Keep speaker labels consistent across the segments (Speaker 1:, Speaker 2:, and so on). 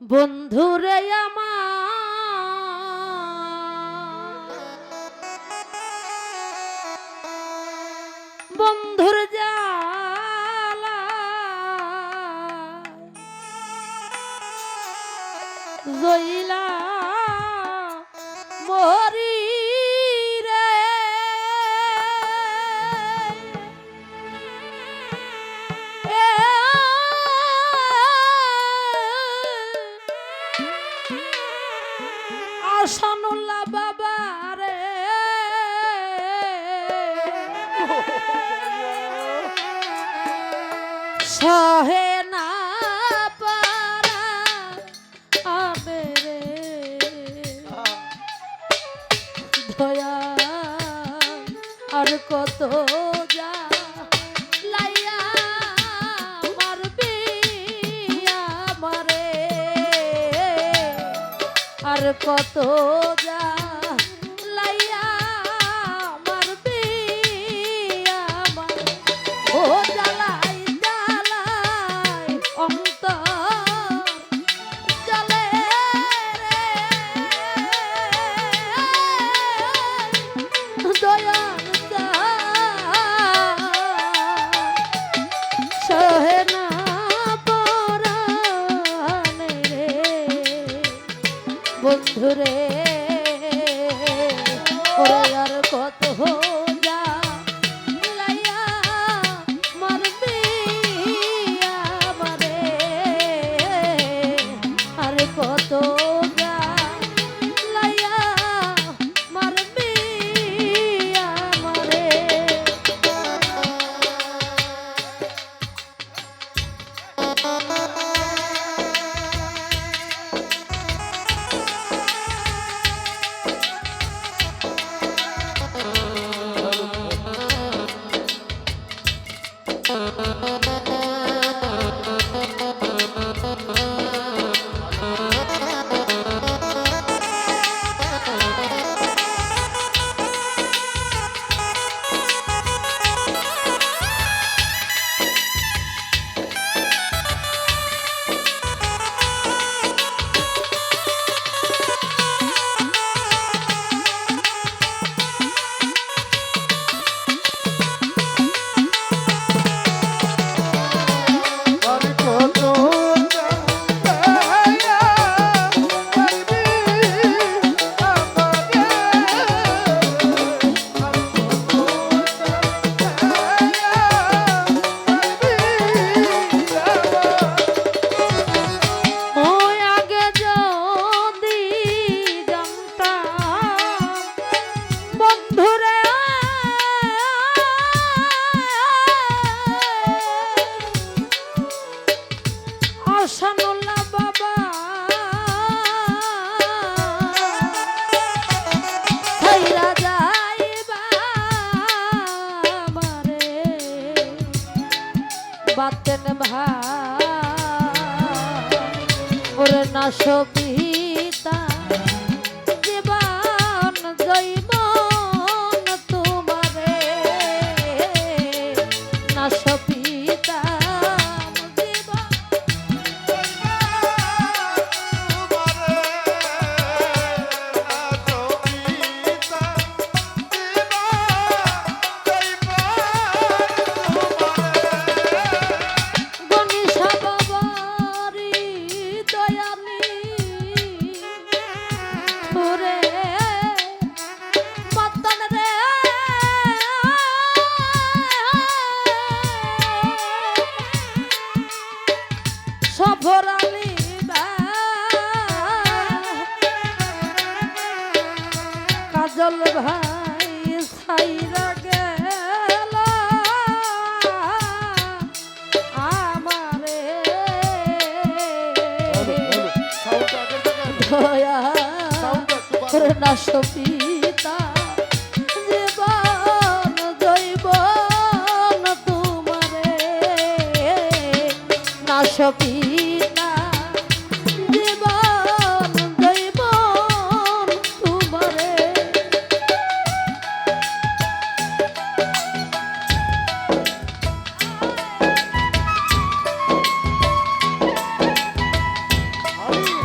Speaker 1: বন্ধুরে আমার বন্ধুর জ্বালা জইলা মরি রে আসানুল্লাহ বাবা রে সহে না পারা আবে রে দয়া আর কত যা লাইয়া মারবি আমারে আর কত যা লাইয়া মারবি আমার ও জ্বালাই জ্বালাই অন্তর জ্বলে রে দয়াল সহে না পরাণে রে বন্ধুরে ওরে আর কত যা লাইয়া মারবি আমারে আর কত যা লাইয়া মারবি আমারে আসানুল্লাহ বাবা ছাইরা যাইবা আমারে বাতেন ভাই ওরে না সবিতা জীবন জৈবন তোমারে না সবিতা সফরালি কাজল ভাই ছাইরা গেল আমারে দয়া না সপিতা জীবন জৈবন তোমারে না সপিতা জীবন জৈবন তোমারে
Speaker 2: Hallelujah.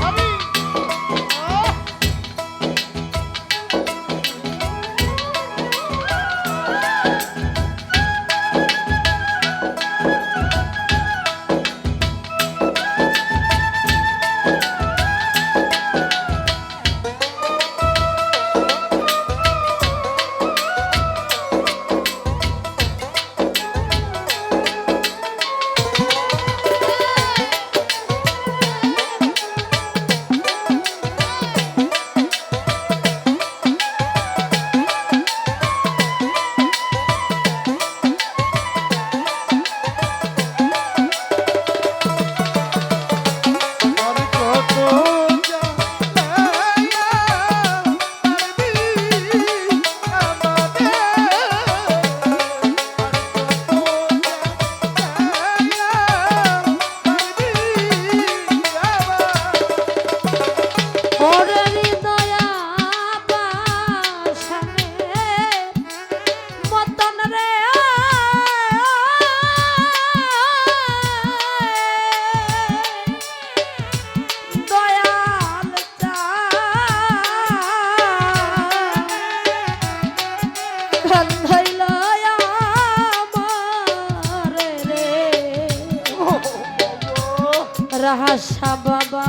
Speaker 1: বাবা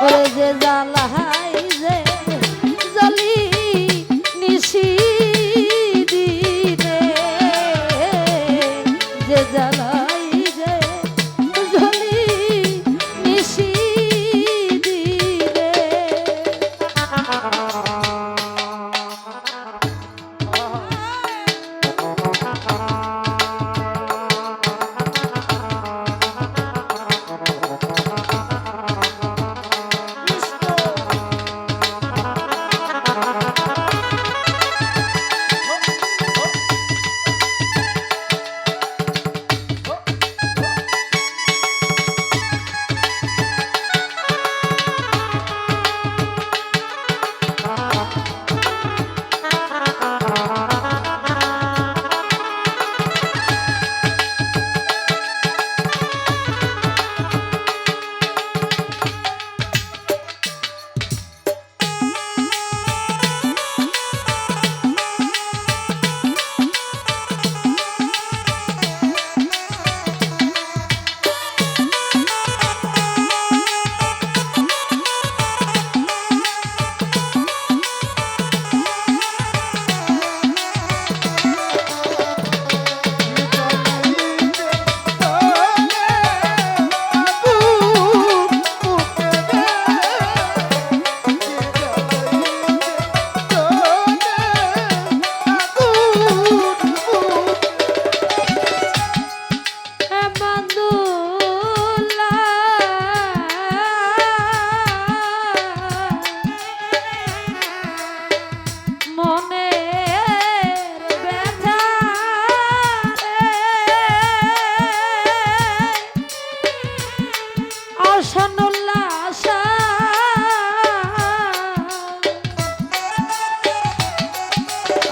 Speaker 1: ওরে যে জ্বালাই যে জ্বলি নিশি দিনে যে জ্বালাই যে জ্বলি নিশি দিনে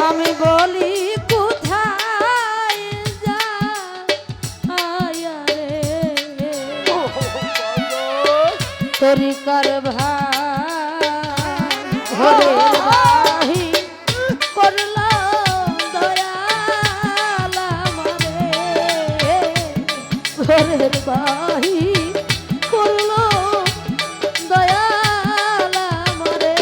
Speaker 1: আমি বলি কোথায় যায় রে তরিকার ভাই ঘরের বাহি করলা দয়াল আমারে ঘরের বাহি করলো দয়াল আমারে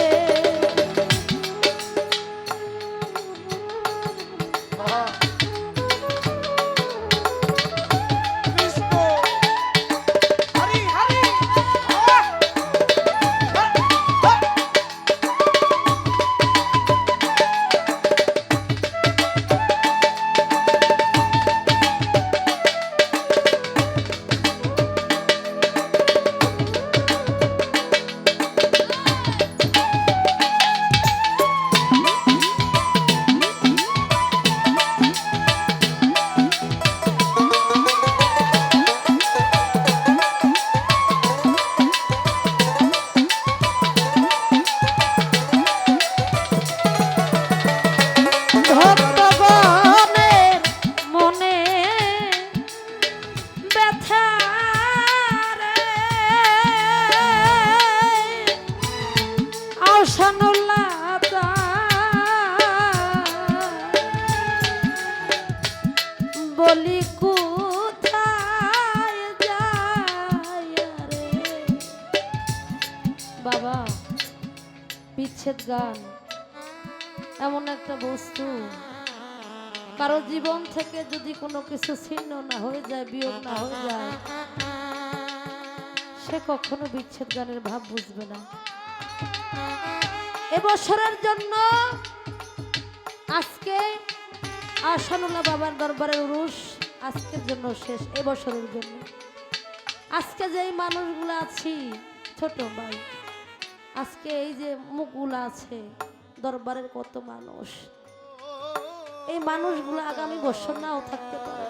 Speaker 1: বলি কোথায় যায় রে বাবা বিচ্ছেদ গান এমন একটা বস্তু কারো জীবন থেকে যদি কোনো কিছু ছিন্ন না হয়ে যায় বিয়োগ না হয়ে যায় সে কখনো বিচ্ছেদ গানের ভাব বুঝবে না এবছরের জন্য আজকে আশানুল্লাহ বাবার দরবারের উরুস আজকের জন্য শেষ এবছরের জন্য আজকে যেই মানুষগুলো আছি ছোট ভাই আজকে এই যে মুখগুলো আছে দরবারের কত মানুষ এই মানুষগুলো আগামী বছর নাও থাকতে পারে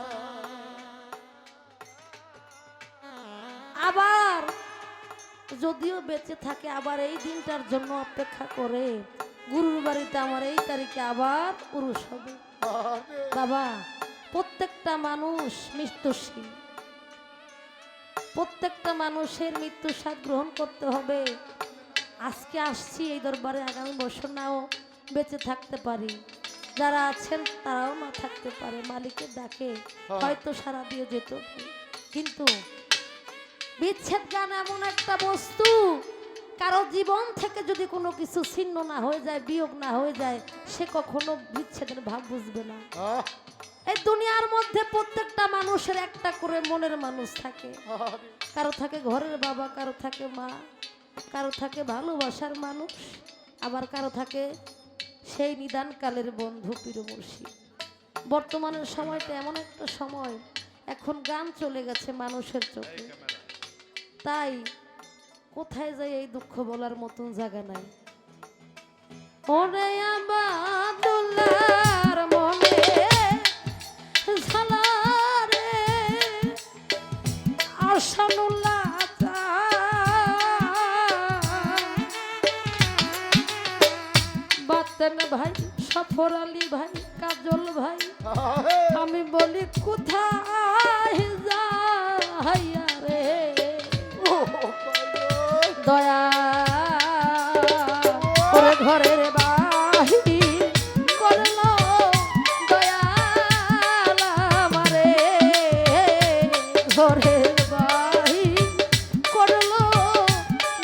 Speaker 1: আবার যদিও বেঁচে থাকে আবার এই দিনটার জন্য অপেক্ষা করে গুরুর বাড়িতে আমার এই তারিখে আবার উরুস হবে বাবা প্রত্যেকটা মানুষ মৃত্যুশীল প্রত্যেকটা মানুষের মৃত্যুর স্বাদ গ্রহণ করতে হবে আজকে আসছি এই দরবারে আগামী বছর নাও বেঁচে থাকতে পারি যারা আছেন তারাও না থাকতে পারে মালিকের ডাকে হয়তো সারা দিয়ে যেত কিন্তু বিচ্ছেদ গান এমন একটা বস্তু, কারো জীবন থেকে যদি কোনো কিছু ছিন্ন না হয়ে যায়, বিয়োগ না হয়ে যায়, সে কখনো বিচ্ছেদের ভাব বুঝবে না। এই দুনিয়ার মধ্যে প্রত্যেকটা মানুষের একটা করে মনের মানুষ থাকে। কারো থাকে ঘরের বাবা, কারো থাকে মা, কারো থাকে ভালোবাসার মানুষ, আবার কারো থাকে সেই নিদানকালের বন্ধু পীর মুর্শিদ। বর্তমানের সময়টা এমন একটা সময়, এখন গান চলে গেছে মানুষের চোখে, তাই কোথায় যাই এই দুঃখ বলার মতন জায়গা নাই। ওরে আবাদুল্লাহর মনে ঝালারে আশানুল্লাহ বাতেন ভাই, সফর আলী ভাই, কাজল ভাই, আমি বলি কোথায় যাইয়া রে দয়া করে ঘরের বাহি করলো দয়াল আমারে, ঘরের বাহি করলো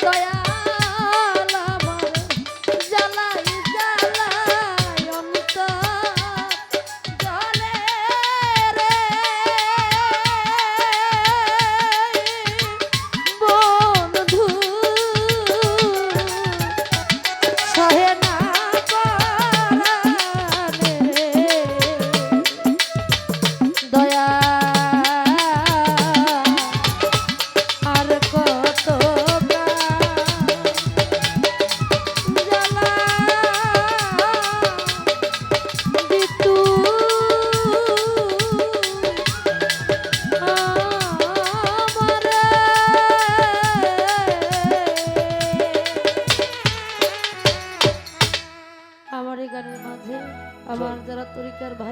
Speaker 1: দয়াল আমার, জ্বালাই জ্বালাই অন্তর জলে রে বন্ধু সহে না পারানে দয়া আর কত জ্বালা দিতু আমারে। আমার এই গানের মাঝে আমার যারা তরিকার ভাই